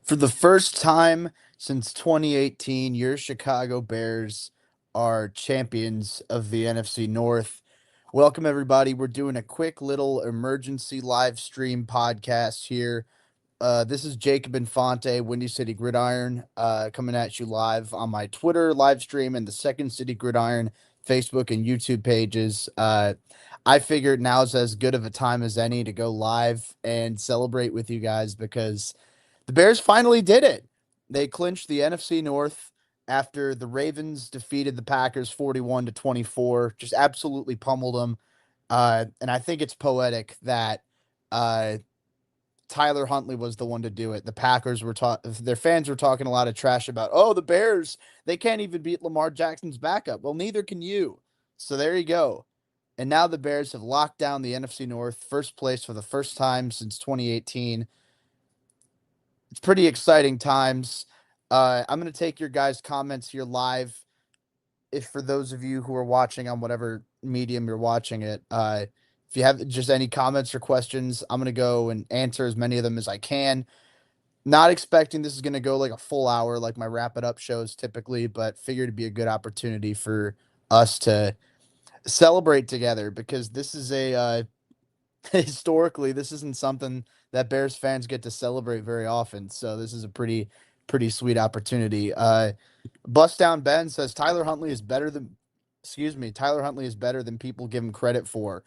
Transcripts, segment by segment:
For the first time since 2018, your Chicago Bears are champions of the NFC North. Welcome, everybody. We're doing a quick little emergency live stream podcast here. This is Jacob Infante, Windy City Gridiron, coming at you live on my Twitter live stream and the Second City Gridiron Facebook and YouTube pages. I figured now's as good of a time as any to go live and celebrate with you guys because the Bears finally did it. They clinched the NFC North after the Ravens defeated the Packers 41-24, just absolutely pummeled them. And I think it's poetic that uh, Tyler Huntley was the one to do it. The Packers were their fans were talking a lot of trash about, oh, the Bears, they can't even beat Lamar Jackson's backup. Well, neither can you. So there you go. And now the Bears have locked down the NFC North, first place for the first time since 2018. It's pretty exciting times. I'm going to take your guys' comments here live. If for those of you who are watching on whatever medium you're watching it, if you have just any comments or questions, I'm going to go and answer as many of them as I can. Not expecting this is going to go like a full hour like my wrap it up shows typically, but figured it'd be a good opportunity for us to celebrate together because this is historically, this isn't something that Bears fans get to celebrate very often. So this is a pretty sweet opportunity. Bust Down Ben says Tyler Huntley is better than people give him credit for.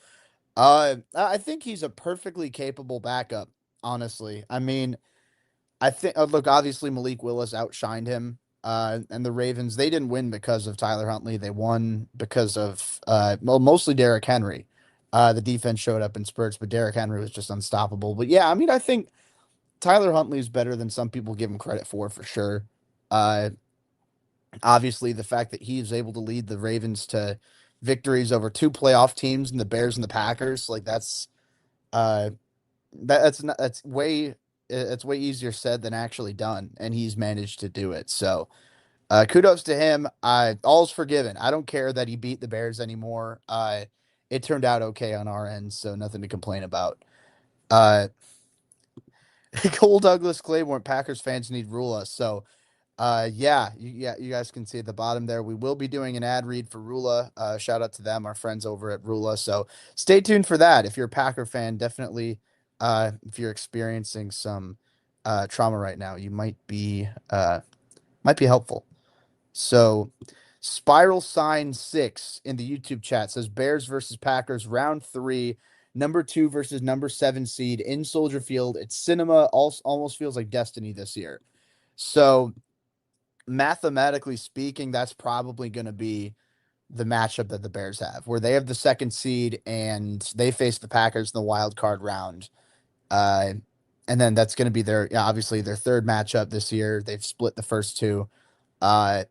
I think he's a perfectly capable backup, honestly. I mean, I think look, obviously Malik Willis outshined him. And the Ravens, they didn't win because of Tyler Huntley. They won because of mostly Derrick Henry. The defense showed up in spurts, but Derrick Henry was just unstoppable. But yeah, I mean, I think Tyler Huntley is better than some people give him credit for sure. Uh, Obviously, the fact that he is able to lead the Ravens to victories over two playoff teams and the Bears and the Packers, like uh, that's not, that's way easier said than actually done, and he's managed to do it. So kudos to him. All's forgiven. I don't care that he beat the Bears anymore. It turned out okay on our end, so nothing to complain about. Uh, Cole Douglas Claiborne, Packers fans need Rula. So, yeah, you guys can see at the bottom there. We will be doing an ad read for Rula. Shout out to them, our friends over at Rula. So stay tuned for that. If you're a Packer fan, definitely. If you're experiencing some trauma right now, you might be helpful. So, Spiral Sign 6 in the YouTube chat says Bears versus Packers round 3, number 2 versus number 7 seed in Soldier Field. It's cinema, almost feels like destiny this year. So, mathematically speaking, that's probably going to be the matchup that the Bears have, where they have the second seed and they face the Packers in the wild card round. Uh, and then that's going to be obviously their third matchup this year. They've split the first two. Uh,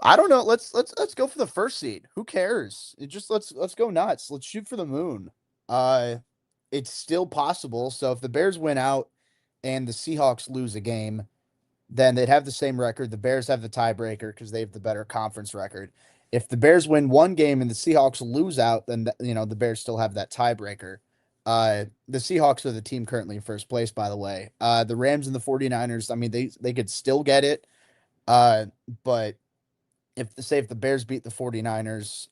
I don't know. Let's go for the first seed. Who cares? Let's go nuts. Let's shoot for the moon. Uh it's still possible. So if the Bears win out and the Seahawks lose a game, then they'd have the same record. The Bears have the tiebreaker because they have the better conference record. If the Bears win one game and the Seahawks lose out, then the Bears still have that tiebreaker. The Seahawks are the team currently in first place, by the way. The Rams and the 49ers, I mean, they could still get it. But if the Bears beat the 49ers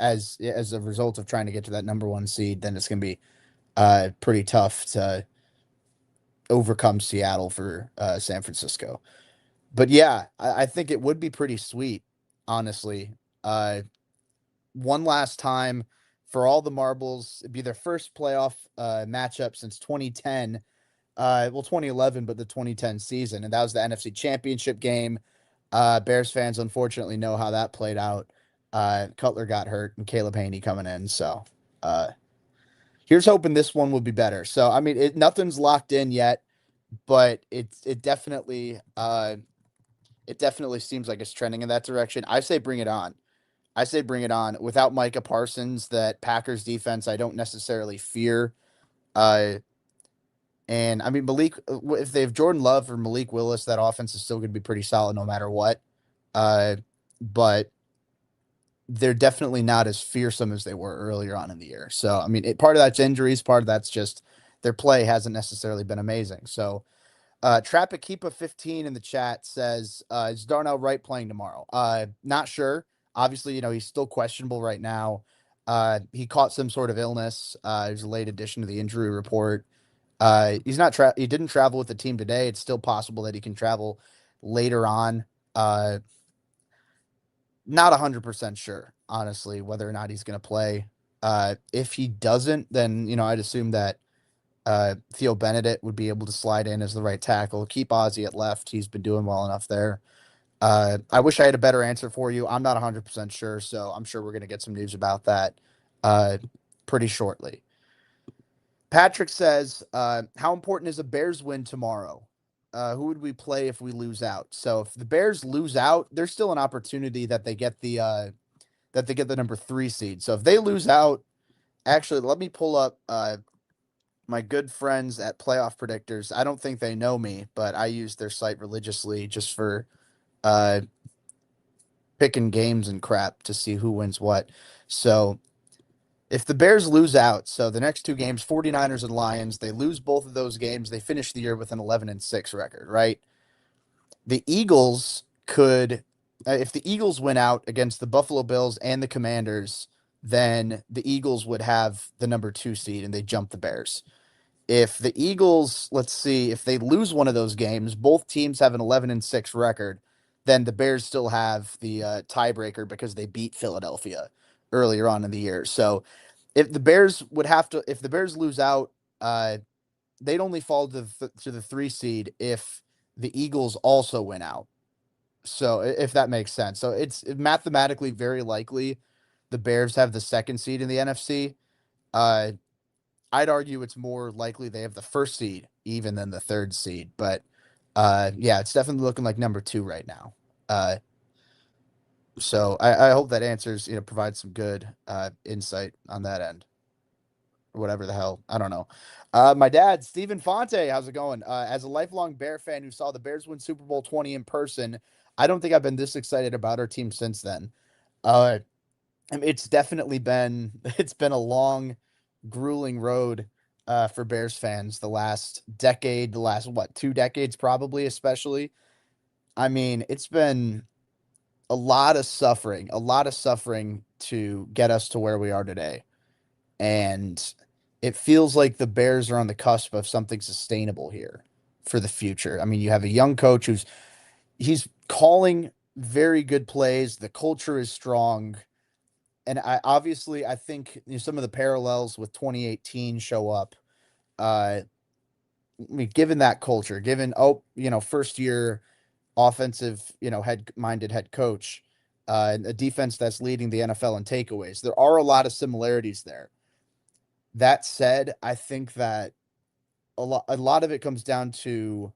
as a result of trying to get to that number 1 seed, then it's going to be pretty tough to overcome Seattle for San Francisco. But yeah, I think it would be pretty sweet, honestly. Uh, One last time for all the marbles, it'd be their first playoff matchup since 2010. 2011, but the 2010 season, and that was the NFC Championship game. Bears fans unfortunately know how that played out. Cutler got hurt and Caleb Haney coming in. So uh, here's hoping this one will be better. So I mean, nothing's locked in yet, but it definitely seems like it's trending in that direction. I say bring it on. I say bring it on. Without Micah Parsons, that Packers defense, I don't necessarily fear. Uh, and I mean, if they have Jordan Love or Malik Willis, that offense is still going to be pretty solid no matter what. Uh, but they're definitely not as fearsome as they were earlier on in the year. So, I mean, part of that's injuries, part of that's just their play hasn't necessarily been amazing. So, Trapakeepa15 in the chat says, is Darnell Wright playing tomorrow? Not sure. Obviously, he's still questionable right now. He caught some sort of illness. There's a late addition to the injury report. He didn't travel with the team today. It's still possible that he can travel later on. Not 100% sure, honestly, whether or not he's going to play. If he doesn't, then, I'd assume that Theo Benedict would be able to slide in as the right tackle, keep Ozzie at left. He's been doing well enough there. I wish I had a better answer for you. I'm not 100% sure, so I'm sure we're going to get some news about that pretty shortly. Patrick says, how important is a Bears win tomorrow? Who would we play if we lose out? So if the Bears lose out, there's still an opportunity that they get the number 3 seed. So if they lose out, actually, let me pull up my good friends at Playoff Predictors. I don't think they know me, but I use their site religiously just for picking games and crap to see who wins what. So if the Bears lose out, so the next 2 games, 49ers and Lions, they lose both of those games, they finish the year with an 11-6 record, right? The Eagles could, if the Eagles win out against the Buffalo Bills and the Commanders, then the Eagles would have the number 2 seed and they jump the Bears. If the Eagles, let's see, if they lose one of those games, both teams have an 11-6 record, then the Bears still have the tiebreaker because they beat Philadelphia earlier on in the year. So if the Bears lose out, they'd only fall to the 3 seed if the Eagles also win out. So if that makes sense. So it's mathematically very likely the Bears have the 2nd seed in the NFC. I'd argue it's more likely they have the 1st seed even than the 3rd seed. But yeah, it's definitely looking like number 2 right now. So I hope that answers, provides some good insight on that end. Or whatever the hell. I don't know. My dad, Stephen Infante, how's it going? As a lifelong Bear fan who saw the Bears win Super Bowl 20 in person, I don't think I've been this excited about our team since then. It's definitely been a long, grueling road for Bears fans the last decade, the last 2 decades probably, especially. I mean, it's been a lot of suffering to get us to where we are today. And it feels like the Bears are on the cusp of something sustainable here for the future. I mean, you have a young coach he's calling very good plays. The culture is strong. And I think some of the parallels with 2018 show up. I mean, given that culture, given first year offensive, minded head coach, a defense that's leading the NFL in takeaways, there are a lot of similarities there. That said, I think that a lot of it comes down to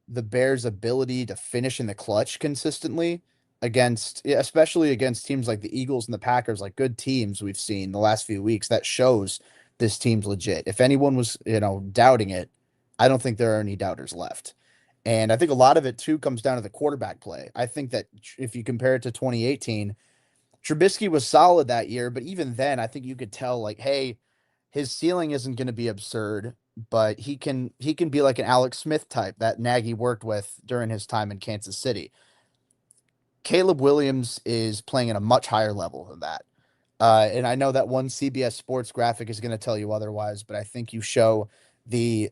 the Bears' ability to finish in the clutch consistently especially against teams like the Eagles and the Packers, like good teams we've seen the last few weeks. That shows this team's legit. If anyone was, doubting it, I don't think there are any doubters left. And I think a lot of it too comes down to the quarterback play. I think that if you compare it to 2018, Trubisky was solid that year, but even then, I think you could tell, like, hey, his ceiling isn't going to be absurd, but he can be like an Alex Smith type that Nagy worked with during his time in Kansas City. Caleb Williams is playing at a much higher level than that. And I know that one CBS Sports graphic is going to tell you otherwise, but I think you show the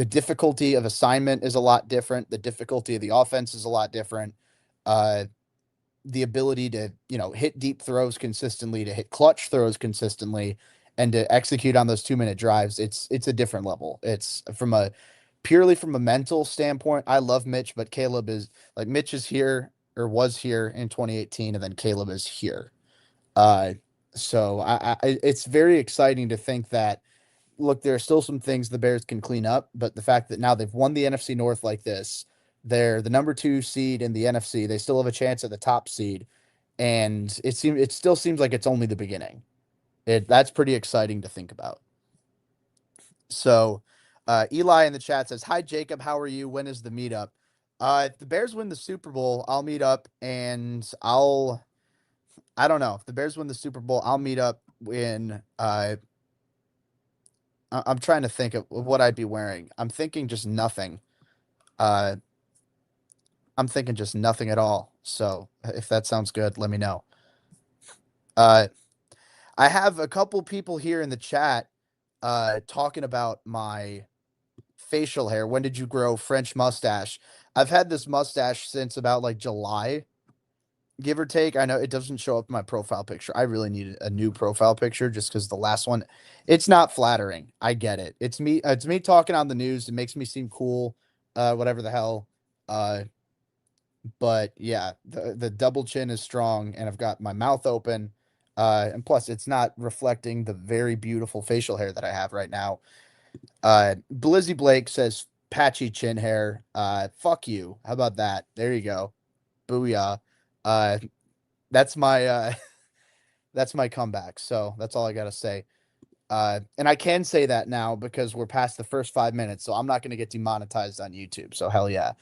difficulty of assignment is a lot different. The difficulty of the offense is a lot different. The ability to, hit deep throws consistently, to hit clutch throws consistently, and to execute on those 2-minute drives, it's a different level. It's purely from a mental standpoint. I love Mitch, but Caleb is like, Mitch is here or was here in 2018, and then Caleb is here. So it's very exciting to think that, look, there are still some things the Bears can clean up, but the fact that now they've won the NFC North like this, they're the number 2 seed in the NFC. They still have a chance at the top seed, and it still seems like it's only the beginning. That's pretty exciting to think about. So, Eli in the chat says, "Hi Jacob, how are you? When is the meetup?" If the Bears win the Super Bowl, I'll meet up, and I don't know. If the Bears win the Super Bowl, I'll meet up in I'm trying to think of what I'd be wearing. I'm thinking just nothing. Uh, I'm thinking just nothing at all. So if that sounds good, let me know. Uh, I have a couple people here in the chat talking about my facial hair. When did you grow French mustache? I've had this mustache since about like July, give or take. I know it doesn't show up in my profile picture. I really need a new profile picture just because the last one, it's not flattering. I get it. It's me talking on the news. It makes me seem cool, whatever the hell. Uh, but yeah, the double chin is strong, and I've got my mouth open. And plus, it's not reflecting the very beautiful facial hair that I have right now. Blizzy Blake says patchy chin hair. Fuck you. How about that? There you go. Booyah. Uh, that's my that's my comeback. So that's all I gotta say. And I can say that now because we're past the first 5 minutes, so I'm not going to get demonetized on YouTube. So hell yeah.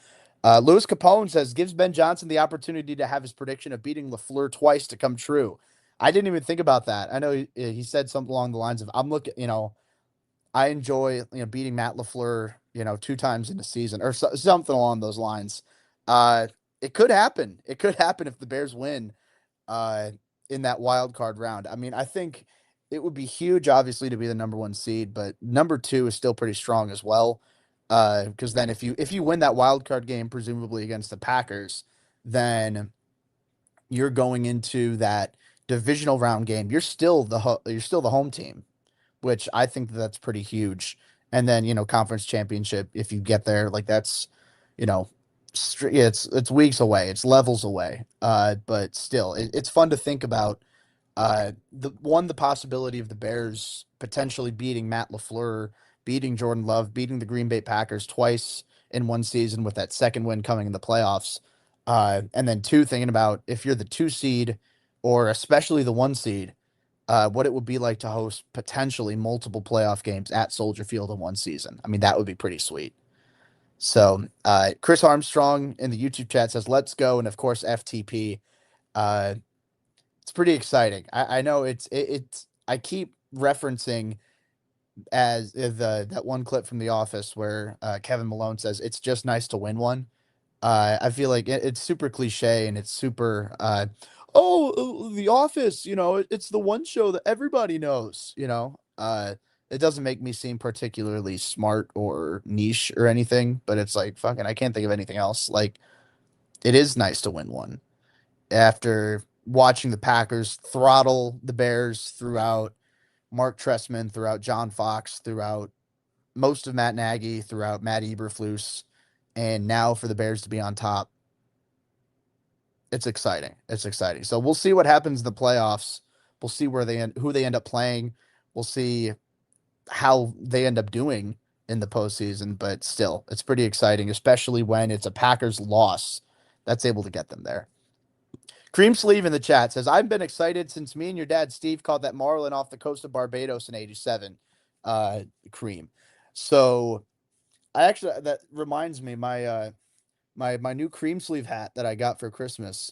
Louis Capone says gives Ben Johnson the opportunity to have his prediction of beating LaFleur twice to come true. I didn't even think about that. I know he said something along the lines of I'm looking, I enjoy beating Matt LaFleur, 2 times in the season or something along those lines. Uh, it could happen. It could happen if the Bears win uh, in that wild card round. I mean, I think it would be huge, obviously, to be the number 1 seed, but number 2 is still pretty strong as well. Because then if you win that wild card game, presumably against the Packers, then you're going into that divisional round game. You're still the home team, which I think that's pretty huge. And then, conference championship, if you get there, like that's, you know, it's weeks away, it's levels away. But still, it's fun to think about. The possibility of the Bears potentially beating Matt LaFleur, beating Jordan Love, beating the Green Bay Packers twice in one season with that second win coming in the playoffs. And then two, thinking about if you're the 2 seed or especially the 1 seed, what it would be like to host potentially multiple playoff games at Soldier Field in one season. I mean, that would be pretty sweet. So, Chris Armstrong in the YouTube chat says, let's go. And of course, FTP. Uh, it's pretty exciting. I know it's, I keep referencing as that one clip from The Office where Kevin Malone says, it's just nice to win one. I feel like it's super cliche and it's super, The Office, it's the one show that everybody knows. It doesn't make me seem particularly smart or niche or anything, but it's like, fucking, I can't think of anything else. Like, it is nice to win one after watching the Packers throttle the Bears throughout Mark Trestman, throughout John Fox, throughout most of Matt Nagy, throughout Matt Eberflus, and now for the Bears to be on top. It's exciting. It's exciting. So we'll see what happens in the playoffs. We'll see who they end up playing. We'll see how they end up doing in the postseason. But still, it's pretty exciting, especially when it's a Packers loss that's able to get them there. Cream Sleeve in the chat says, I've been excited since me and your dad, Steve, caught that marlin off the coast of Barbados in 87. Cream. So that reminds me, my new cream sleeve hat that I got for Christmas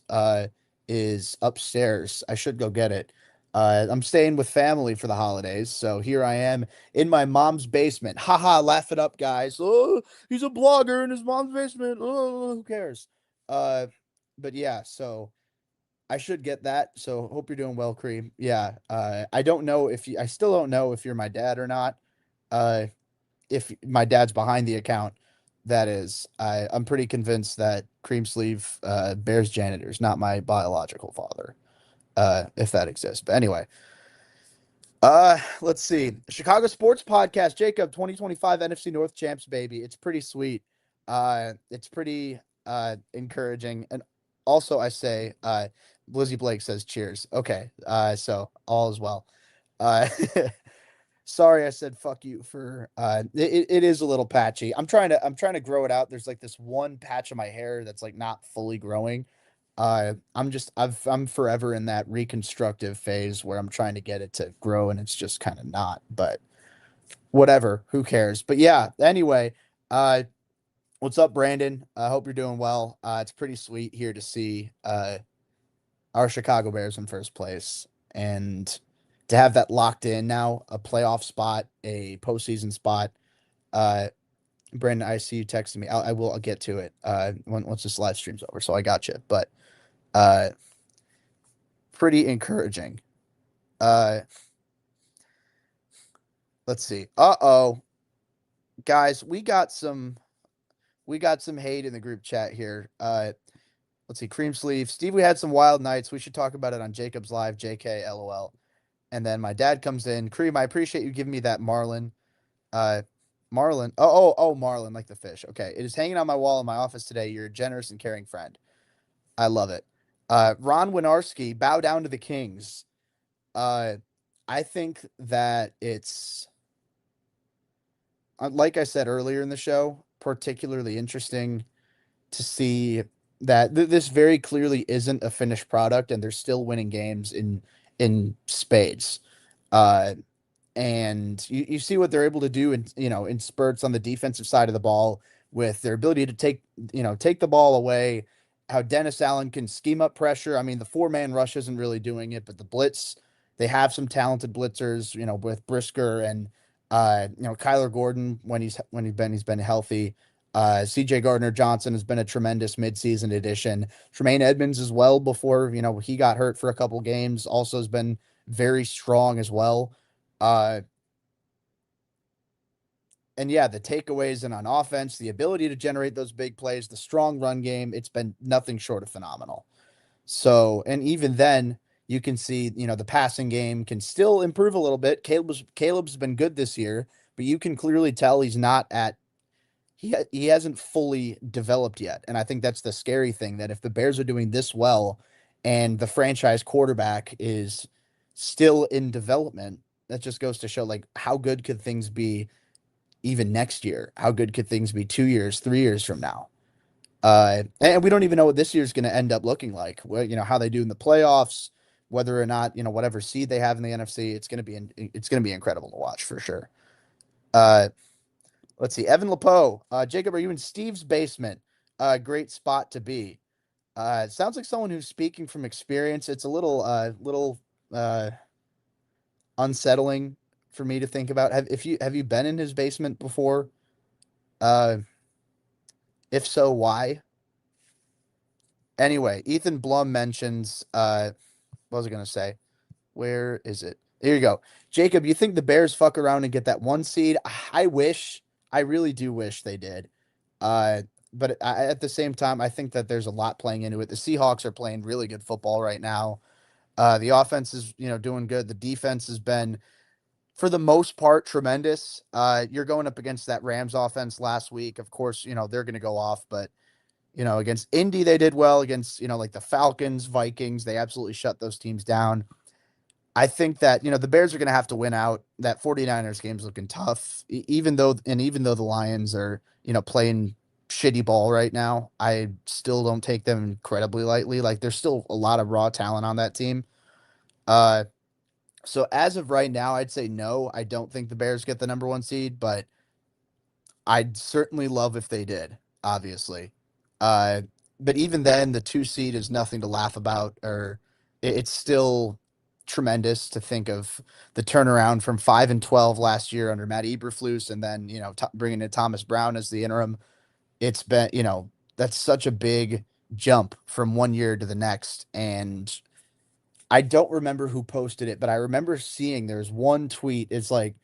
is upstairs. I should go get it. I'm staying with family for the holidays, so here I am in my mom's basement. Haha, laugh it up, guys. Oh, he's a blogger in his mom's basement. Oh, who cares? Uh, but yeah, so I should get that. So hope you're doing well, Cream. Yeah. I still don't know if you're my dad or not. Uh, if my dad's behind the account, that is. I'm pretty convinced that Cream Sleeve Bears janitor is not my biological father, if that exists. But anyway, let's see. Chicago Sports Podcast, Jacob, 2025 NFC North champs, baby. It's pretty sweet. It's pretty encouraging. And also I say, Lizzie Blake says cheers. Okay. So all is well. Uh sorry I said fuck you for it is a little patchy. I'm trying to grow it out. There's like this one patch of my hair that's like not fully growing. I'm forever in that reconstructive phase where I'm trying to get it to grow and it's just kind of not, but whatever, who cares? But yeah, anyway, uh what's up, Brandon? I hope you're doing well. It's pretty sweet here to see our Chicago Bears in first place and to have that locked in now, a playoff spot, a postseason spot. Uh Brandon, I see you texting me. I'll get to it once this live stream's over. So I got you. But uh, pretty encouraging. Uh, let's see. Guys, we got some hate in the group chat here. Let's see. Cream sleeve. Steve, we had some wild nights. We should talk about it on Jacob's live. JK, LOL. And then my dad comes in. Cream, I appreciate you giving me that Marlin. Uh, Marlin. Oh, Marlin, like the fish. Okay. It is hanging on my wall in my office today. You're a generous and caring friend. I love it. Ron Winarski, bow down to the Kings. Uh, I think that it's, like I said earlier in the show, particularly interesting to see that this very clearly isn't a finished product, and they're still winning games in spades. Uh, and you see what they're able to do in spurts on the defensive side of the ball with their ability to take the ball away, how Dennis Allen can scheme up pressure. I mean, the four-man rush isn't really doing it, but the blitz, they have some talented blitzers, with Brisker and Kyler Gordon when he's been healthy. CJ Gardner Johnson has been a tremendous midseason addition. Tremaine Edmonds as well before, he got hurt for a couple games, also has been very strong as well. uh, and yeah, the takeaways and on offense, the ability to generate those big plays, the strong run game, it's been nothing short of phenomenal. So, and even then, you can see, the passing game can still improve a little bit. Caleb's been good this year, but you can clearly tell he's not at he hasn't fully developed yet. And I think that's the scary thing, that if the Bears are doing this well and the franchise quarterback is still in development, that just goes to show, like, how good could things be even next year? How good could things be 2 years, 3 years from now? And we don't even know what this year's going to end up looking like. How they do in the playoffs, whether or not, whatever seed they have in the NFC, it's going to be incredible to watch for sure. Uh, let's see. Evan Lepeau. Jacob, are you in Steve's basement? Great spot to be. It sounds like someone who's speaking from experience. It's a little uh, unsettling for me to think about. Have you been in his basement before? Uh, if so, why? Anyway, Ethan Blum mentions, what was I going to say? Where is it? Here you go. Jacob, you think the Bears fuck around and get that one seed? I wish. I really do wish they did. Uh, but at the same time, I think that there's a lot playing into it. The Seahawks are playing really good football right now. The offense is, doing good. The defense has been, for the most part, tremendous. You're going up against that Rams offense last week. Of course, they're going to go off, but against Indy, they did well. Against, like the Falcons, Vikings, they absolutely shut those teams down. I think that, the Bears are going to have to win out. That 49ers game's looking tough, even though the Lions are, playing shitty ball right now, I still don't take them incredibly lightly. Like, there's still a lot of raw talent on that team. Uh, so as of right now, I'd say no, I don't think the Bears get the number one seed, but I'd certainly love if they did, obviously. Uh, but even then, the two seed is nothing to laugh about, or it's still tremendous to think of the turnaround from 5-12 last year under Matt Eberflus, and then bringing in Thomas Brown as the interim. It's been that's such a big jump from one year to the next, and I don't remember who posted it, but I remember seeing there's one tweet. It's like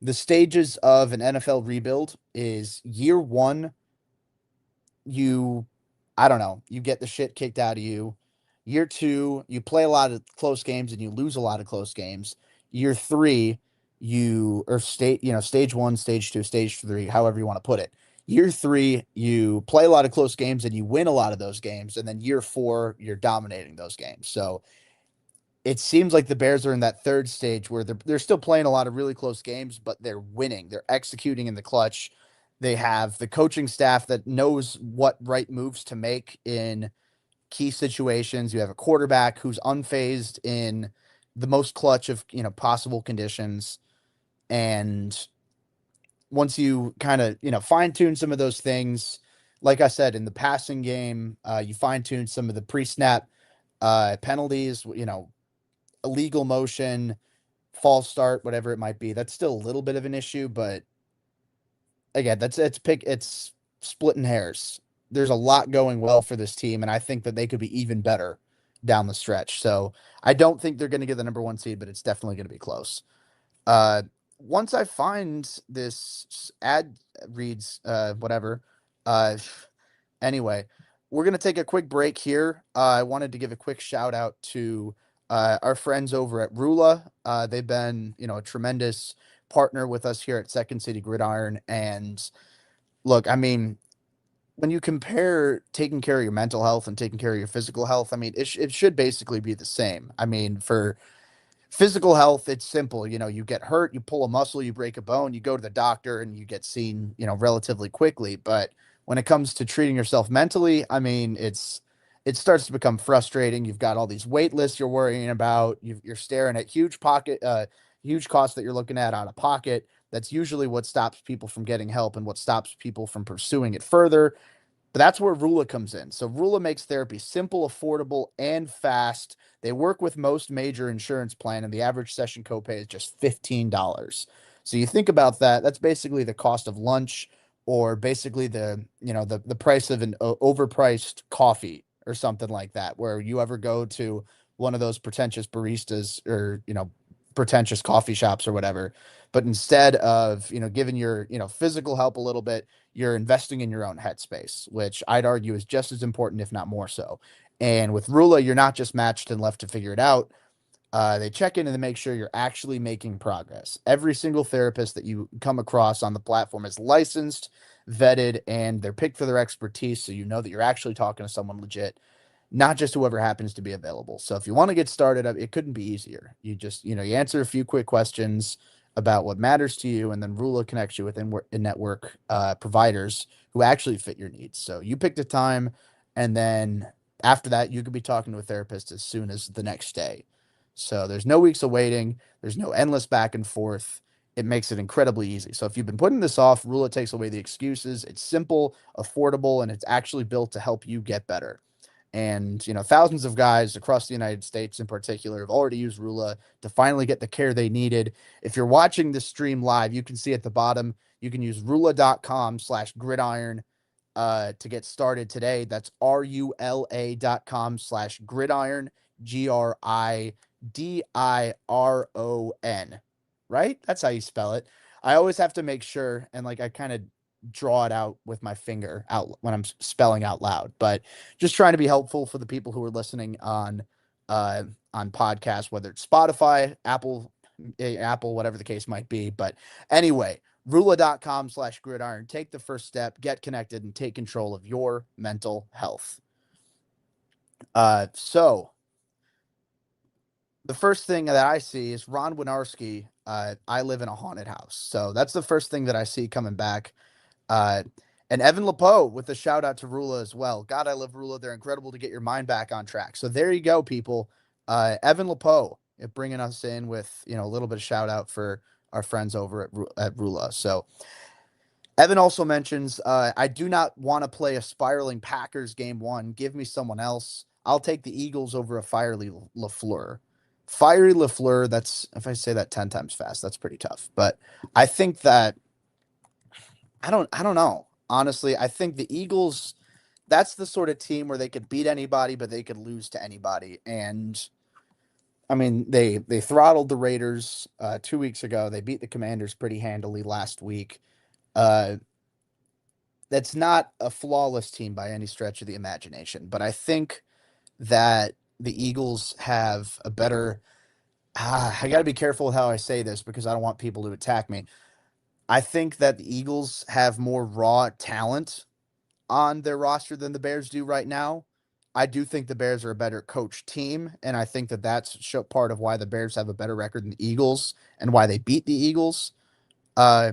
the stages of an NFL rebuild is year one, you, I don't know, you get the shit kicked out of you. Year two, you play a lot of close games and you lose a lot of close games. Year three, stage one, stage two, stage three, however you want to put it. Year three, you play a lot of close games and you win a lot of those games. And then year four, you're dominating those games. So it seems like the Bears are in that third stage where they're still playing a lot of really close games, but they're winning. They're executing in the clutch. They have the coaching staff that knows what right moves to make in key situations. You have a quarterback who's unfazed in the most clutch of possible conditions. And once you kind of fine tune some of those things, like I said, in the passing game, you fine tune some of the pre snap penalties. Illegal motion, false start, whatever it might be. That's still a little bit of an issue, but again, it's splitting hairs. There's a lot going well for this team, and I think that they could be even better down the stretch. So I don't think they're going to get the number one seed, but it's definitely going to be close. Uh, Once I find this ad reads, whatever. Uh, anyway, we're gonna take a quick break here. I wanted to give a quick shout out to our friends over at Rula. They've been, a tremendous partner with us here at Second City Gridiron. And look, I mean, when you compare taking care of your mental health and taking care of your physical health, I mean, it should basically be the same. I mean, for physical health, it's simple. You get hurt, you pull a muscle, you break a bone, you go to the doctor and you get seen, relatively quickly. But when it comes to treating yourself mentally, I mean, it starts to become frustrating. You've got all these wait lists you're worrying about. You're staring at huge costs that you're looking at out of pocket. That's usually what stops people from getting help and what stops people from pursuing it further. But that's where Rula comes in. So Rula makes therapy simple, affordable, and fast. They work with most major insurance plan, and the average session copay is just $15. So you think about that. That's basically the cost of lunch, or basically the price of an overpriced coffee or something like that. Where you ever go to one of those pretentious baristas or pretentious coffee shops or whatever, but instead of giving your physical help a little bit, you're investing in your own headspace, which I'd argue is just as important, if not more so. And with Rula, you're not just matched and left to figure it out. They check in and they make sure you're actually making progress. Every single therapist that you come across on the platform is licensed, vetted, and they're picked for their expertise. So you know that you're actually talking to someone legit, not just whoever happens to be available. So if you want to get started, it couldn't be easier. You just, you answer a few quick questions about what matters to you, and then Rula connects you with in-network providers who actually fit your needs. So you pick the time, and then after that, you could be talking to a therapist as soon as the next day. So there's no weeks of waiting. There's no endless back and forth. It makes it incredibly easy. So if you've been putting this off, Rula takes away the excuses. It's simple, affordable, and it's actually built to help you get better. And, thousands of guys across the United States in particular have already used Rula to finally get the care they needed. If you're watching this stream live, you can see at the bottom, you can use rula.com/gridiron to get started today. That's RULA.com/gridiron, GRIDIRON, right? That's how you spell it. I always have to make sure, and like I kind of draw it out with my finger out when I'm spelling out loud, but just trying to be helpful for the people who are listening on podcasts, whether it's Spotify, Apple, whatever the case might be. But anyway, Rula.com/gridiron. Take the first step, get connected, and take control of your mental health. So the first thing that I see is Ron Winarski. I live in a haunted house. So that's the first thing that I see coming back. Uh, and Evan Lepeau with a shout out to Rula as well. God, I love Rula. They're incredible to get your mind back on track. So there you go, people. Evan Lepeau bringing us in with, a little bit of shout out for our friends over at Rula. So Evan also mentions, I do not want to play a spiraling Packers game one. Give me someone else. I'll take the Eagles over a fiery LaFleur. Fiery LaFleur, that's, if I say that 10 times fast, that's pretty tough. But I think that, I don't know. Honestly, I think the Eagles, that's the sort of team where they could beat anybody, but they could lose to anybody. And I mean, they throttled the Raiders 2 weeks ago. They beat the Commanders pretty handily last week. Uh, that's not a flawless team by any stretch of the imagination, but I think that the Eagles have a better. I got to be careful with how I say this because I don't want people to attack me. I think that the Eagles have more raw talent on their roster than the Bears do right now. I do think the Bears are a better coach team, and I think that that's part of why the Bears have a better record than the Eagles and why they beat the Eagles. Uh,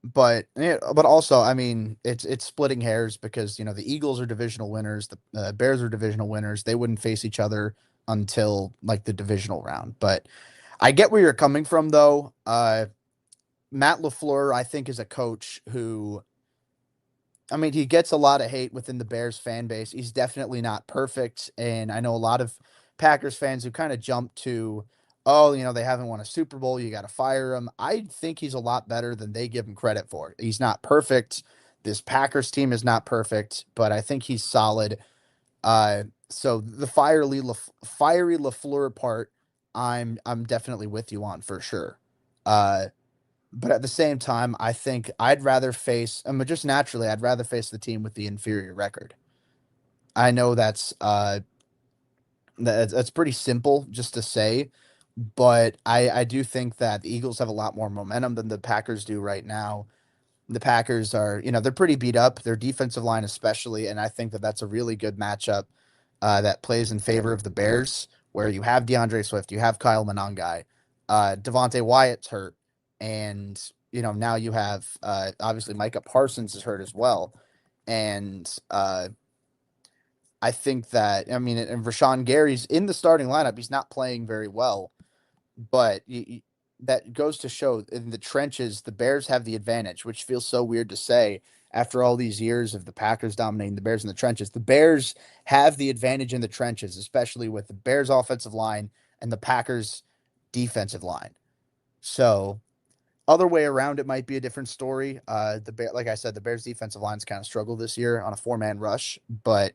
but also, I mean, it's splitting hairs because the Eagles are divisional winners, the Bears are divisional winners. They wouldn't face each other until like the divisional round. But I get where you're coming from, though. Matt LaFleur, I think, is a coach who, I mean, he gets a lot of hate within the Bears fan base. He's definitely not perfect. And I know a lot of Packers fans who kind of jump to, oh, they haven't won a Super Bowl, you got to fire him. I think he's a lot better than they give him credit for. He's not perfect. This Packers team is not perfect, but I think he's solid. So the fiery LaFleur part, I'm definitely with you on for sure. Uh, but at the same time, I think I'd rather face, just naturally, I'd rather face the team with the inferior record. I know that's pretty simple just to say, but I do think that the Eagles have a lot more momentum than the Packers do right now. The Packers are, they're pretty beat up, their defensive line especially, and I think that that's a really good matchup that plays in favor of the Bears, where you have DeAndre Swift, you have Kyle Monangai, Devontae Wyatt's hurt, and now you have obviously Micah Parsons is hurt as well, and I think that and Rashawn Gary's in the starting lineup. He's not playing very well, but that goes to show in the trenches, the Bears have the advantage, which feels so weird to say after all these years of the Packers dominating the Bears in the trenches. The Bears have the advantage in the trenches, especially with the Bears offensive line and the Packers defensive line. So other way around, it might be a different story. Like I said, the Bears defensive line's kind of struggled this year on a 4-man rush, but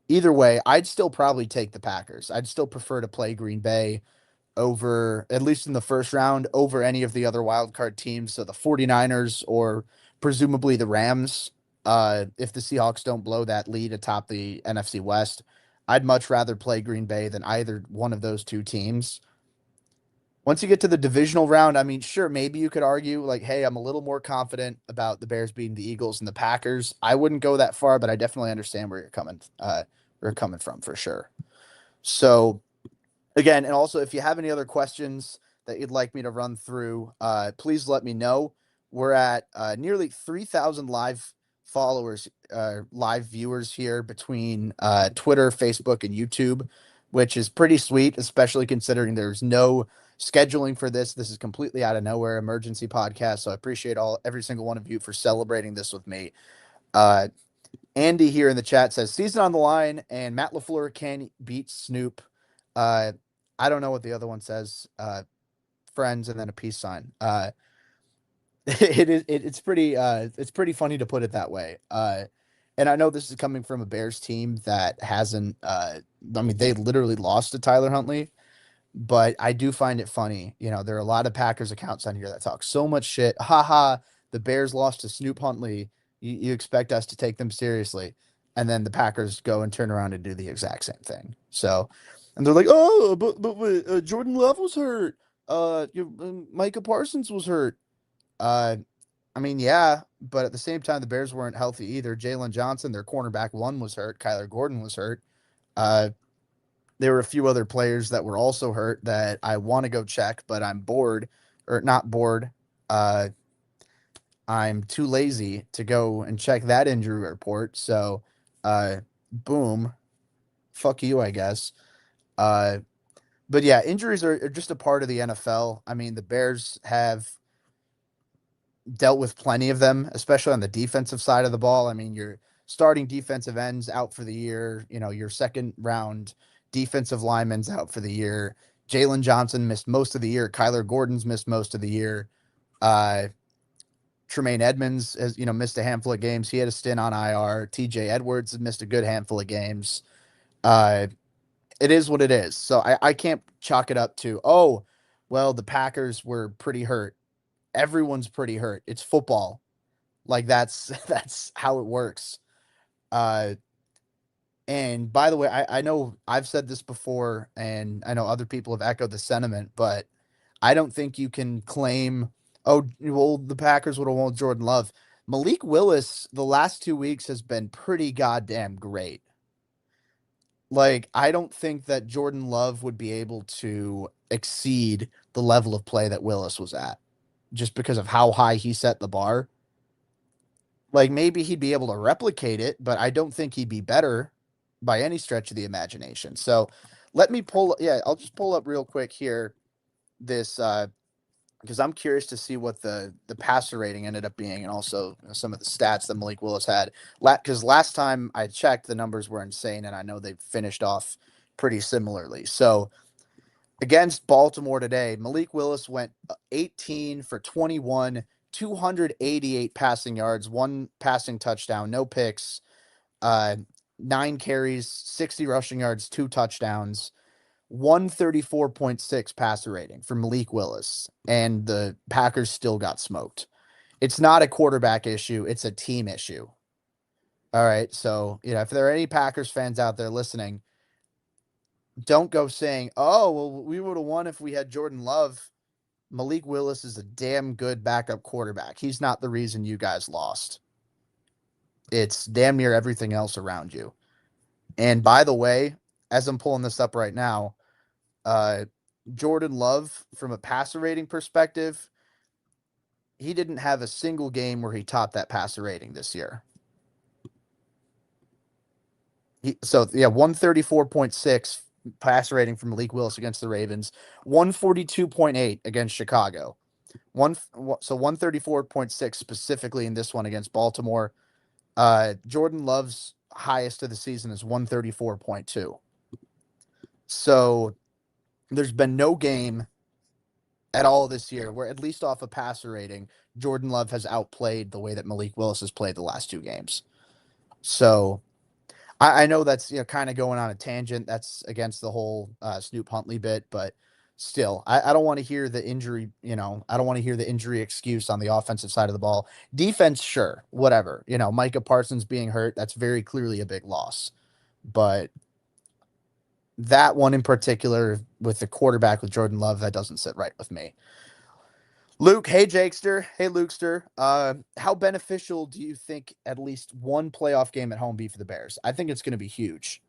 either way, I'd still probably take the Packers. I'd still prefer to play Green Bay over, at least in the first round, over any of the other wild card teams. So the 49ers or presumably the Rams, if the Seahawks don't blow that lead atop the NFC West. I'd much rather play Green Bay than either one of those two teams. Once you get to the divisional round, sure, maybe you could argue like, hey, I'm a little more confident about the Bears beating the Eagles and the Packers. I wouldn't go that far, but I definitely understand where you're coming from for sure. So again, and also if you have any other questions that you'd like me to run through, please let me know. We're at nearly 3,000 live viewers here between Twitter, Facebook, and YouTube, which is pretty sweet, especially considering there's no scheduling for this. This is completely out of nowhere, emergency podcast. So I appreciate every single one of you for celebrating this with me. Uh, Andy here in the chat says season on the line and Matt LaFleur can beat Snoop. Uh, I don't know what the other one says. Friends and then a peace sign. It's pretty funny to put it that way. And I know this is coming from a Bears team that hasn't. They literally lost to Tyler Huntley, but I do find it funny. There are a lot of Packers accounts on here that talk so much shit. Haha, the Bears lost to Snoop Huntley. You expect us to take them seriously. And then the Packers go and turn around and do the exact same thing. So, and they're like, oh, but wait, Jordan Love was hurt. Micah Parsons was hurt. Uh, yeah, but at the same time, the Bears weren't healthy either. Jalen Johnson, their cornerback one, was hurt. Kyler Gordon was hurt. Uh, there were a few other players that were also hurt that I want to go check, but I'm bored or not bored. Uh, I'm too lazy to go and check that injury report. So, boom, fuck you, I guess. Uh, but yeah, injuries are just a part of the NFL. The Bears have dealt with plenty of them, especially on the defensive side of the ball. Your starting defensive ends out for the year. Your second round defensive linemen's out for the year. Jalen Johnson missed most of the year. Kyler Gordon's missed most of the year. Tremaine Edmonds has, missed a handful of games. He had a stint on IR. TJ Edwards has missed a good handful of games. It is what it is. So I can't chalk it up to, oh, well, the Packers were pretty hurt. Everyone's pretty hurt. It's football. Like that's how it works. Uh, and by the way, I know I've said this before, and I know other people have echoed the sentiment, but I don't think you can claim, oh, well, the Packers would have won Jordan Love. Malik Willis, the last 2 weeks has been pretty goddamn great. Like, I don't think that Jordan Love would be able to exceed the level of play that Willis was at just because of how high he set the bar. Like, maybe he'd be able to replicate it, but I don't think he'd be better by any stretch of the imagination. So I'll just pull up real quick here this because I'm curious to see what the passer rating ended up being, and also some of the stats that Malik Willis had. Because last time I checked, the numbers were insane, and I know they finished off pretty similarly. So Against Baltimore today, Malik Willis went 18 for 21, 288 passing yards, one passing touchdown, no picks, uh, 9 carries, 60 rushing yards, 2 touchdowns, 134.6 passer rating for Malik Willis. And the Packers still got smoked. It's not a quarterback issue, it's a team issue. All right. So, if there are any Packers fans out there listening, don't go saying, oh, well, we would have won if we had Jordan Love. Malik Willis is a damn good backup quarterback. He's not the reason you guys lost. It's damn near everything else around you. And by the way, as I'm pulling this up right now, Jordan Love, from a passer rating perspective, he didn't have a single game where he topped that passer rating this year. 134.6 passer rating from Malik Willis against the Ravens, 142.8 against Chicago. 134.6 specifically in this one against Baltimore. Jordan Love's highest of the season is 134.2. So there's been no game at all this year where, at least off a passer rating, Jordan Love has outplayed the way that Malik Willis has played the last 2 games. So I know that's kind of going on a tangent. That's against the whole Snoop Huntley bit, but still, I don't want to hear the injury. I don't want to hear the injury excuse on the offensive side of the ball. Defense, sure, whatever. Micah Parsons being hurt, that's very clearly a big loss. But that one in particular, with the quarterback with Jordan Love, that doesn't sit right with me. Luke, hey Jakester, hey Lukester. How beneficial do you think at least one playoff game at home be for the Bears? I think it's going to be huge,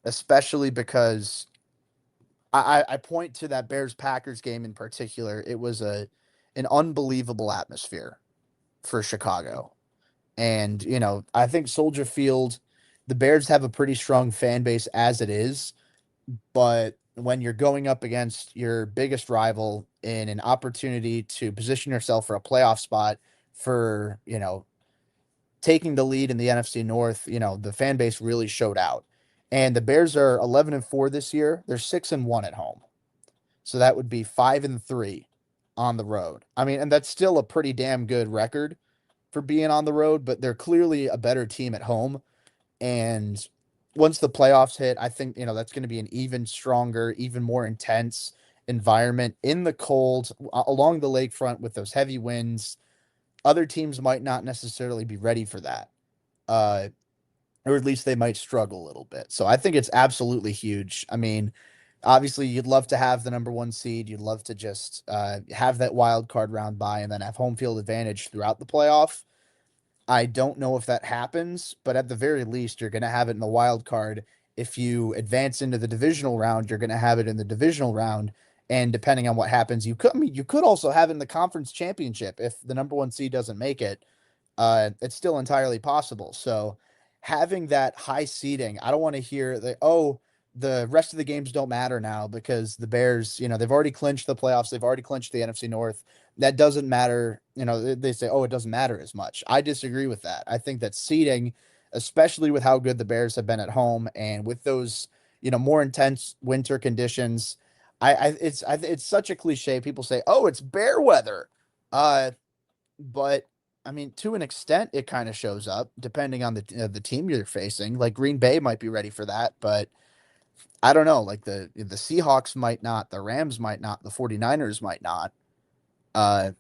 especially because I point to that Bears-Packers game in particular. It was an unbelievable atmosphere for Chicago. And, I think Soldier Field, the Bears have a pretty strong fan base as it is, but when you're going up against your biggest rival in an opportunity to position yourself for a playoff spot for, taking the lead in the NFC North, the fan base really showed out. And the Bears are 11-4 this year. They're 6-1 at home. So that would be 5-3 on the road. I mean, and that's still a pretty damn good record for being on the road, but they're clearly a better team at home. And once the playoffs hit, I think, that's going to be an even stronger, even more intense environment in the cold along the lakefront with those heavy winds. Other teams might not necessarily be ready for that. Or at least they might struggle a little bit. So I think it's absolutely huge. I mean, obviously you'd love to have the number 1 seed. You'd love to just have that wild card round by and then have home field advantage throughout the playoff. I don't know if that happens, but at the very least, you're going to have it in the wild card. If you advance into the divisional round, you're going to have it in the divisional round. And depending on what happens, you could also have it in the conference championship if the number 1 seed doesn't make it. It's still entirely possible. So having that high seeding, I don't want to hear that, oh, the rest of the games don't matter now because the Bears, they've already clinched the playoffs. They've already clinched the NFC North. That doesn't matter. They say, oh, it doesn't matter as much. I disagree with that. I think that seeding, especially with how good the Bears have been at home and with those, more intense winter conditions, it's such a cliche. People say, oh, it's bear weather. But I mean, to an extent, it kind of shows up depending on the team you're facing. Like Green Bay might be ready for that, but I don't know. Like the Seahawks might not, the Rams might not, the 49ers might not. Uh,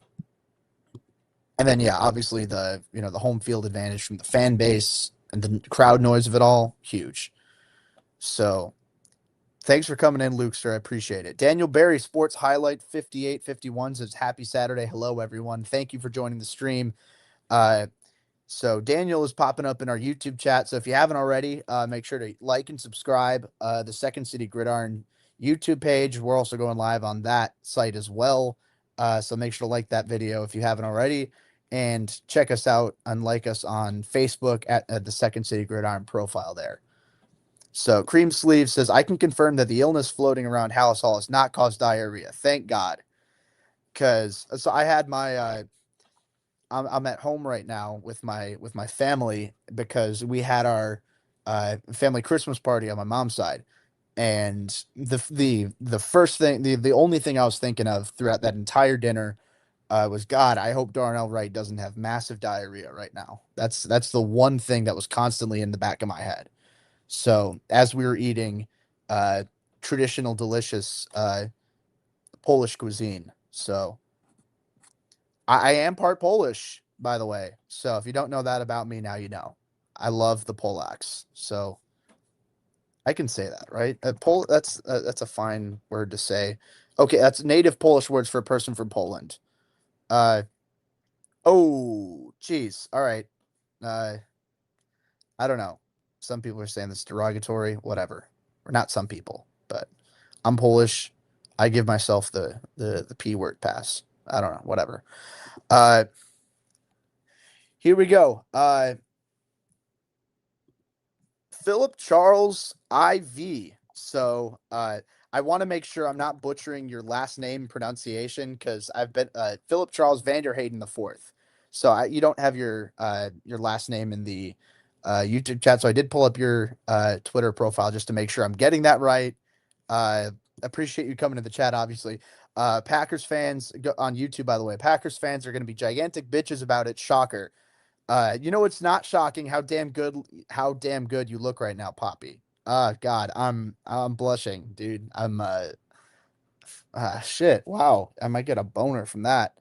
and then yeah, obviously the home field advantage from the fan base and the crowd noise of it all, huge. So thanks for coming in, Luke, sir. I appreciate it. Daniel Barry, Sports Highlight 5851 says, happy Saturday. Hello, everyone. Thank you for joining the stream. So Daniel is popping up in our YouTube chat. So if you haven't already, make sure to like and subscribe the Second City Gridiron YouTube page. We're also going live on that site as well. So make sure to like that video if you haven't already. And check us out and like us on Facebook at the Second City Gridiron profile there. So Cream Sleeve says, I can confirm that the illness floating around Hallis Hall has not caused diarrhea. Thank God. Because so I had my I'm at home right now with my family because we had our family Christmas party on my mom's side. And the first thing, the only thing I was thinking of throughout that entire dinner was, God, I hope Darnell Wright doesn't have massive diarrhea right now. That's the one thing that was constantly in the back of my head. So as we were eating uh, traditional, delicious Polish cuisine. So I am part Polish, by the way. So if you don't know that about me, now you know. I love the Polacks. So I can say that, right? That's a fine word to say. Okay, that's native Polish words for a person from Poland. Uh oh, geez. All right. Uh I don't know. Some people are saying this derogatory, whatever. Or not some people, but I'm Polish. I give myself the P word pass. I don't know, whatever. Uh Here we go. Philip Charles IV. So I want to make sure I'm not butchering your last name pronunciation because I've been Philip Charles Vanderhayden the fourth. So you don't have your last name in the YouTube chat. So I did pull up your Twitter profile just to make sure I'm getting that right. Uh, appreciate you coming to the chat. Obviously, Packers fans on YouTube. By the way, Packers fans are going to be gigantic bitches about it. Shocker. It's not shocking how damn good you look right now, Poppy. God, I'm blushing, dude. Shit. Wow, I might get a boner from that.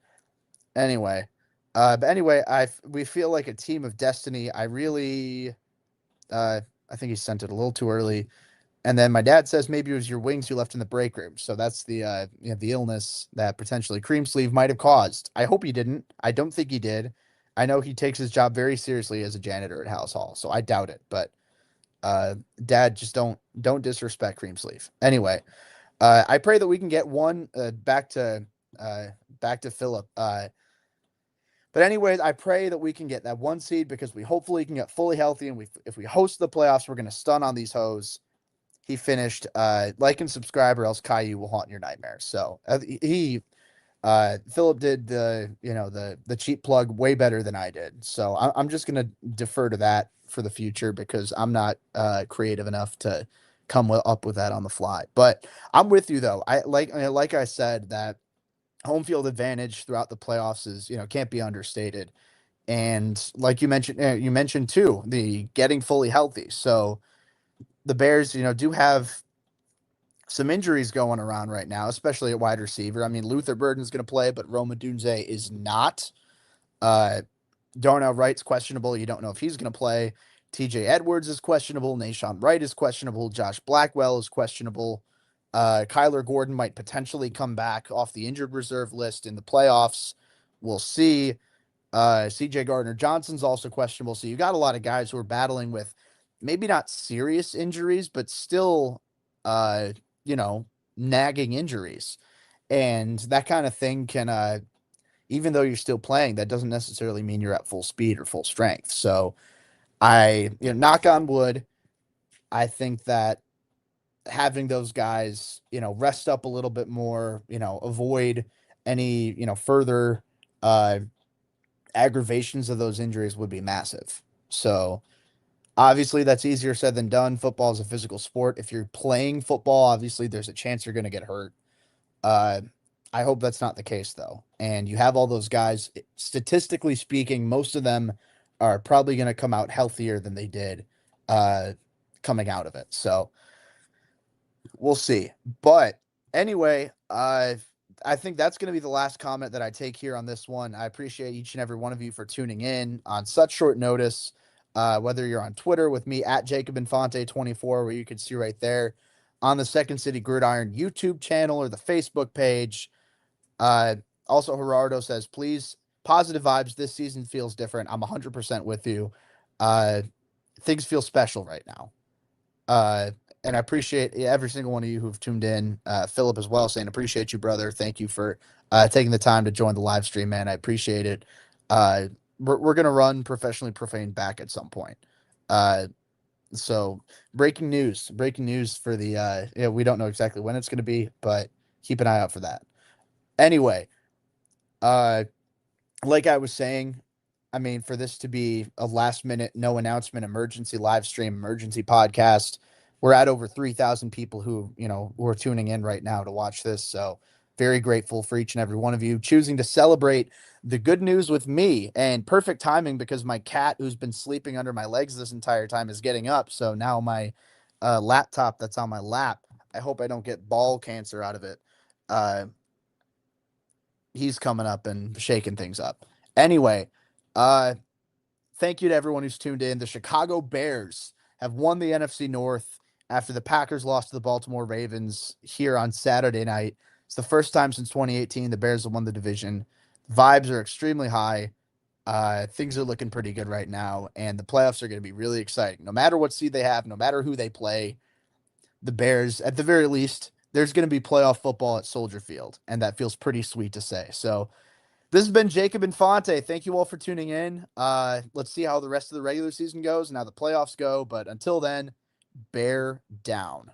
Anyway, but anyway, we feel like a team of destiny. I think he sent it a little too early. And then my dad says maybe it was your wings you left in the break room. So that's the illness that potentially Cream Sleeve might have caused. I hope he didn't. I don't think he did. I know he takes his job very seriously as a janitor at House Hall, so I doubt it. But Dad, just don't disrespect Cream Sleeve. Anyway, I pray that we can get one uh, back to Philip. But anyways, I pray that we can get that one seed because we hopefully can get fully healthy, and if we host the playoffs, we're gonna stun on these hoes. He finished like and subscribe, or else Caillou will haunt your nightmares. So he Philip did the cheap plug way better than I did. So I'm just gonna defer to that for the future because I'm not creative enough to up with that on the fly. But I'm with you though. Like I said, that home field advantage throughout the playoffs is can't be understated. And like you mentioned too, the getting fully healthy. So the Bears, do have some injuries going around right now, especially at wide receiver. I mean, Luther Burden's going to play, but Roma Dunze is not. Uh, Darnell Wright's questionable. You don't know if he's going to play. TJ Edwards is questionable. Nashawn Wright is questionable. Josh Blackwell is questionable. Kyler Gordon might potentially come back off the injured reserve list in the playoffs. We'll see. CJ Gardner Johnson's also questionable. So you got a lot of guys who are battling with maybe not serious injuries, but still, uh, you know, nagging injuries. And that kind of thing can, even though you're still playing, that doesn't necessarily mean you're at full speed or full strength. So knock on wood, I think that having those guys, rest up a little bit more, avoid any, further, uh, aggravations of those injuries would be massive. So obviously that's easier said than done. Football is a physical sport. If you're playing football, obviously there's a chance you're going to get hurt. Uh, I hope that's not the case though. And you have all those guys, statistically speaking, most of them are probably going to come out healthier than they did uh, coming out of it. So we'll see. But anyway, I think that's going to be the last comment that I take here on this one. I appreciate each and every one of you for tuning in on such short notice. Whether you're on Twitter with me at Jacob Infante 24, where you can see right there on the Second City Gridiron YouTube channel or the Facebook page. Uh, Also, Gerardo says, please, positive vibes. This season feels different. I'm 100% with you. Uh, Things feel special right now. Uh, and I appreciate every single one of you who've tuned in. Philip as well, saying appreciate you, brother. Thank you for taking the time to join the live stream, man. I appreciate it. Uh, we're gonna run professionally profane back at some point. Uh, so breaking news for the we don't know exactly when it's gonna be, but keep an eye out for that. Anyway, uh, like I was saying, I mean, for this to be a last minute, no announcement, emergency live stream, emergency podcast, we're at over 3,000 people who are tuning in right now to watch this. So very grateful for each and every one of you choosing to celebrate the good news with me, and perfect timing because my cat, who's been sleeping under my legs this entire time, is getting up. So now my laptop that's on my lap, I hope I don't get ball cancer out of it. Uh, he's coming up and shaking things up. Anyway, uh, thank you to everyone who's tuned in. The Chicago Bears have won the NFC North after the Packers lost to the Baltimore Ravens here on Saturday night. It's the first time since 2018 the Bears have won the division. Vibes are extremely high. Things are looking pretty good right now, and the playoffs are going to be really exciting. No matter what seed they have, no matter who they play, the Bears, at the very least, there's going to be playoff football at Soldier Field, and that feels pretty sweet to say. So this has been Jacob Infante. Thank you all for tuning in. Let's see how the rest of the regular season goes and how the playoffs go. But until then, bear down.